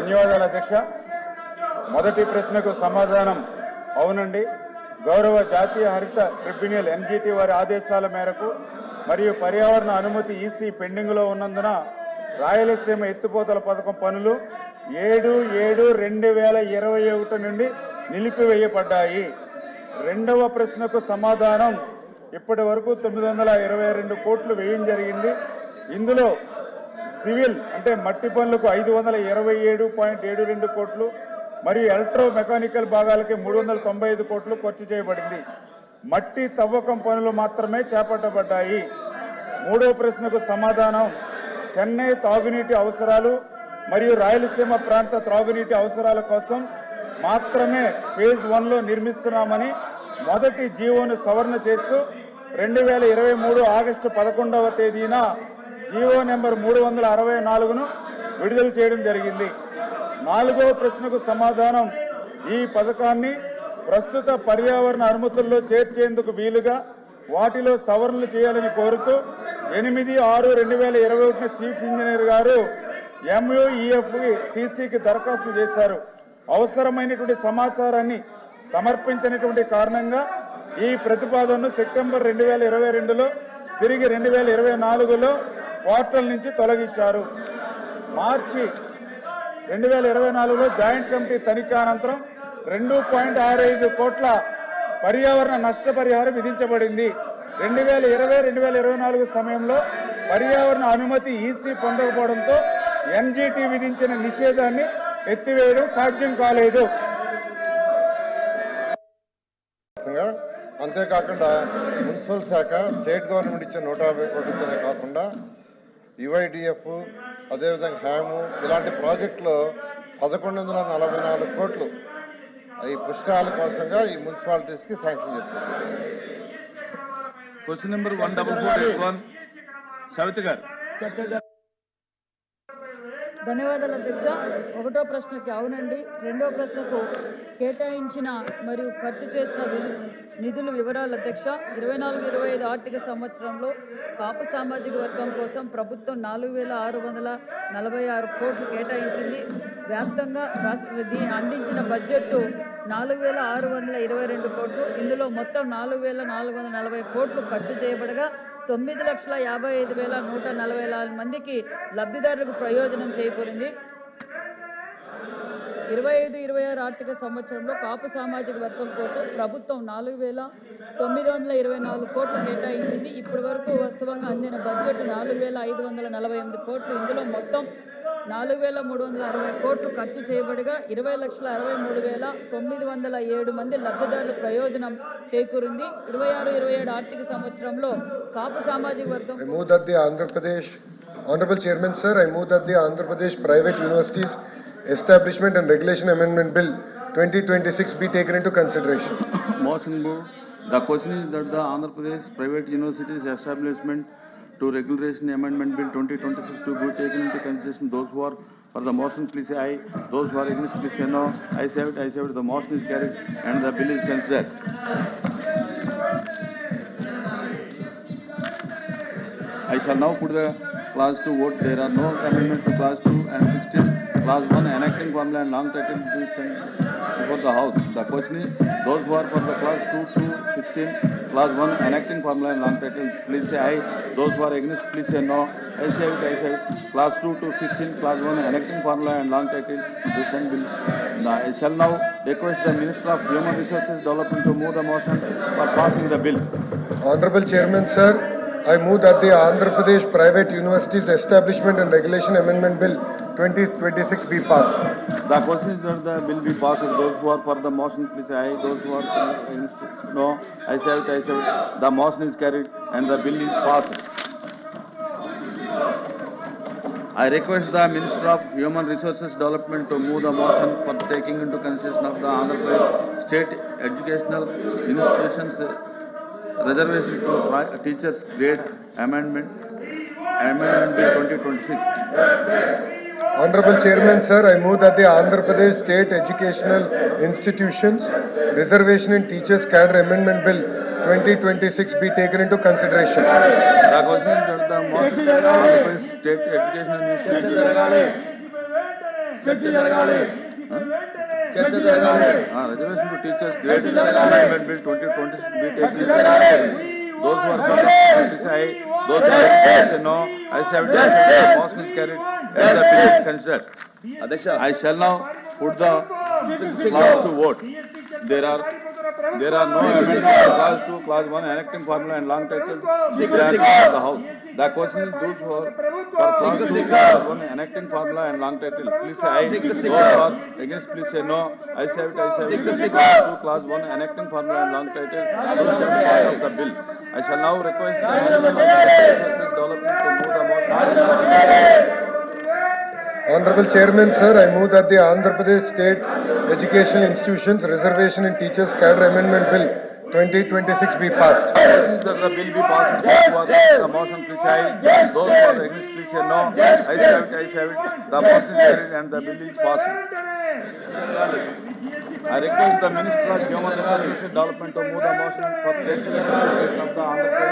ధన్యవాదాలు అధ్యక్ష. మొదటి ప్రశ్నకు సమాధానం అవునండి. గౌరవ జాతీయ హరిత ట్రిబ్యునల్ ఎన్జీటీ వారి ఆదేశాల మేరకు మరియు పర్యావరణ అనుమతి ఈసీ పెండింగ్లో ఉన్నందున రాయలసీమ ఎత్తిపోతల పథకం పనులు 7/7/2021 నుండి నిలిపివేయబడ్డాయి. రెండవ ప్రశ్నకు సమాధానం ఇప్పటి వరకు 922 కోట్లు వ్యయం జరిగింది. ఇందులో సివిల్ అంటే మట్టి పనులకు 527.72 కోట్లు మరియు ఎలక్ట్రో మెకానికల్ భాగాలకి 395 కోట్లు ఖర్చు చేయబడింది. మట్టి తవ్వకం పనులు మాత్రమే చేపట్టబడ్డాయి. మూడవ ప్రశ్నకు సమాధానం చెన్నై తాగునీటి అవసరాలు మరియు రాయలసీమ ప్రాంత త్రాగునీటి అవసరాల కోసం మాత్రమే ఫేజ్ 1లో నిర్మిస్తున్నామని మొదటి జీవోను సవరణ చేస్తూ 2023 ఆగస్టు 11వ తేదీన జీవో నెంబర్ 364ను విడుదల చేయడం జరిగింది. నాలుగవ ప్రశ్నకు సమాధానం ఈ పథకాన్ని ప్రస్తుత పర్యావరణ అనుమతుల్లో చేర్చేందుకు వీలుగా వాటిలో సవరణలు చేయాలని కోరుతూ 8/6/2021 చీఫ్ ఇంజనీర్ గారు MUEFCCకి దరఖాస్తు చేశారు. అవసరమైనటువంటి సమాచారాన్ని సమర్పించినటువంటి కారణంగా ఈ ప్రతిపాదనను సెప్టెంబర్ 2022లో తిరిగి 2024లో పోర్టల్ నుంచి తొలగించారు. మార్చి 2024లో జాయింట్ కమిటీ తనిఖీ అనంతరం 2.65 కోట్ల పర్యావరణ నష్టపరిహారం విధించబడింది. 2020-2024 సమయంలో పర్యావరణ అనుమతి ఈసీ పొందకపోవడంతో ఎన్జీటీ విధించిన నిషేధాన్ని ఎత్తివేయడం సాధ్యం కాలేదు. అంతేకాకుండా మున్సిపల్ శాఖ స్టేట్ గవర్నమెంట్ ఇచ్చే 150 కోట్లతోనే కాకుండా యుఐడిఎఫ్ అదేవిధంగా హ్యాము ఇలాంటి ప్రాజెక్టులో 1144 కోట్లు ఈ పుష్కరాల కోసంగా ఈ మున్సిపాలిటీస్కి శాంక్షన్ చేస్తారు. క్వశ్చన్ నెంబర్ 14481 సవిత గారు. ధన్యవాదాలు అధ్యక్ష. ఒకటో ప్రశ్నకి అవునండి. రెండో ప్రశ్నకు కేటాయించిన మరియు ఖర్చు చేసిన నిధుల వివరాలు అధ్యక్ష. 24-25 ఆర్థిక సంవత్సరంలో కాపు సామాజిక వర్గం కోసం ప్రభుత్వం 4646 కోట్లు కేటాయించింది. వ్యాప్తంగా అందించిన బడ్జెట్ 4622 కోట్లు. ఇందులో మొత్తం 4440 కోట్లు ఖర్చు చేయబడగా 9,55,144 మందికి లబ్ధిదారులకు ప్రయోజనం చేకూరింది. 25-26 ఆర్థిక సంవత్సరంలో కాపు సామాజిక వర్గం కోసం ప్రభుత్వం 4,924 కోట్లు కేటాయించింది. ఇప్పటి వరకు వాస్తవంగా అందిన బడ్జెట్ 4,548 కోట్లు. ఇందులో మొత్తం 4,360 కోట్లు ఖర్చు చేయబడగా 20,63,907 మంది లబ్ధిదారుల ప్రయోజనం చేకూరింది. 26-27 ఆర్థిక సంవత్సరంలో కాపు సామాజిక వర్గం Honorable Chairman Sir, I move that the Andhra Pradesh Private Universities Establishment and Regulation Amendment Bill 2026 be taken into consideration. Motion moved. The question is that the Andhra Pradesh Private Universities Establishment to Regulation Amendment Bill 2026 to be taken into consideration. Those who are for the motion, please say aye. Those who are against, please say no. I say it. The motion is carried and the bill is considered. I shall now put the clause 2 vote. There are no amendments to clause 2 and 16. Clause 1 enacting formula and long title to stand before the House. The question is, those who are for the clause 2 to 16, clause 1 enacting formula and long title, please say aye. Those who are against, please say no. I say it. Clause 2 to 16, clause 1 enacting formula and long title to stand bill. I shall now request the Minister of Human Resources Development to move the motion for passing the bill. Honorable Chairman Sir, I move that the Andhra Pradesh Private Universities Establishment and Regulation Amendment Bill 2026 be passed. The question is that the bill be passed. Those who are for the motion, please say aye. Those who are against, no. I say it. The motion is carried and the bill is passed. I request the Minister of Human Resources Development to move the motion for taking into consideration of the Andhra Pradesh State Educational Institutions Reservation to Teachers Grade Amendment Bill 2026. Honorable Chairman Sir, I move that the Andhra Pradesh State Educational Institutions Reservation in Teachers Cadre Amendment Bill 2026 be taken into consideration. The question is that the motion of the State Educational Institutions Reservation to teachers grade amendment bill 2020 be taken into consideration. Those who are for the please say aye. Those who are say no. I say the motion is carried and the bill is considered. Adhyaksha, I shall now put the clause to vote. There are no amendments to clause 2, clause 1, enacting formula and long title declared of the House. The question is those who are for clause 2, clause 1, enacting formula and long title, please say aye. Those who are against, please say no. I say it. Clause 2, clause 1, enacting formula and long title, those part of the bill. I shall now request the Minister of Development to move the motion. Honorable Chairman, sir, I move that the Andhra Pradesh State Educational Institutions Reservation in Teachers Cadre Amendment Bill 2026 be passed. That the bill be passed. Those who are for the motion, please say aye. Those who are against, please say no. I say it. The motion is carried and the bill is passed. I request the Minister of Human Resources Development to move the motion for taking the of the Andhra Pradesh